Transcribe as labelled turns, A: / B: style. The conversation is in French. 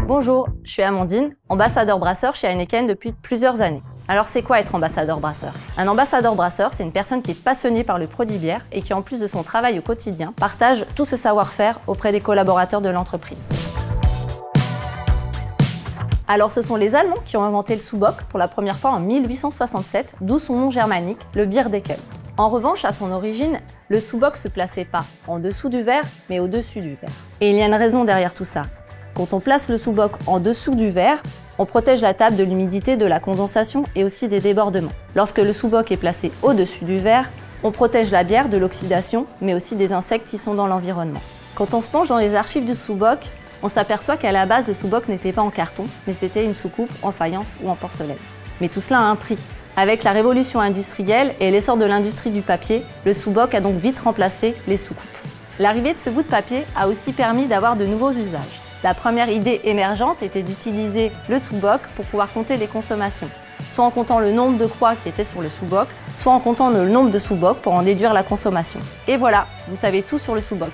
A: Bonjour, je suis Amandine, ambassadeur brasseur chez Heineken depuis plusieurs années. Alors c'est quoi être ambassadeur brasseur? Un ambassadeur brasseur, c'est une personne qui est passionnée par le produit bière et qui, en plus de son travail au quotidien, partage tout ce savoir-faire auprès des collaborateurs de l'entreprise. Alors ce sont les Allemands qui ont inventé le sous-bock pour la première fois en 1867, d'où son nom germanique, le Bierdeckel. En revanche, à son origine, le sous-bock se plaçait pas en dessous du verre, mais au-dessus du verre. Et il y a une raison derrière tout ça. Quand on place le sous-bock en dessous du verre, on protège la table de l'humidité, de la condensation et aussi des débordements. Lorsque le sous-bock est placé au-dessus du verre, on protège la bière de l'oxydation, mais aussi des insectes qui sont dans l'environnement. Quand on se penche dans les archives du sous-bock, on s'aperçoit qu'à la base, le sous-bock n'était pas en carton, mais c'était une soucoupe en faïence ou en porcelaine. Mais tout cela a un prix. Avec la révolution industrielle et l'essor de l'industrie du papier, le sous-bock a donc vite remplacé les soucoupes. L'arrivée de ce bout de papier a aussi permis d'avoir de nouveaux usages. La première idée émergente était d'utiliser le sous-bock pour pouvoir compter les consommations, soit en comptant le nombre de croix qui étaient sur le sous-bock, soit en comptant le nombre de sous-bock pour en déduire la consommation. Et voilà, vous savez tout sur le sous-bock.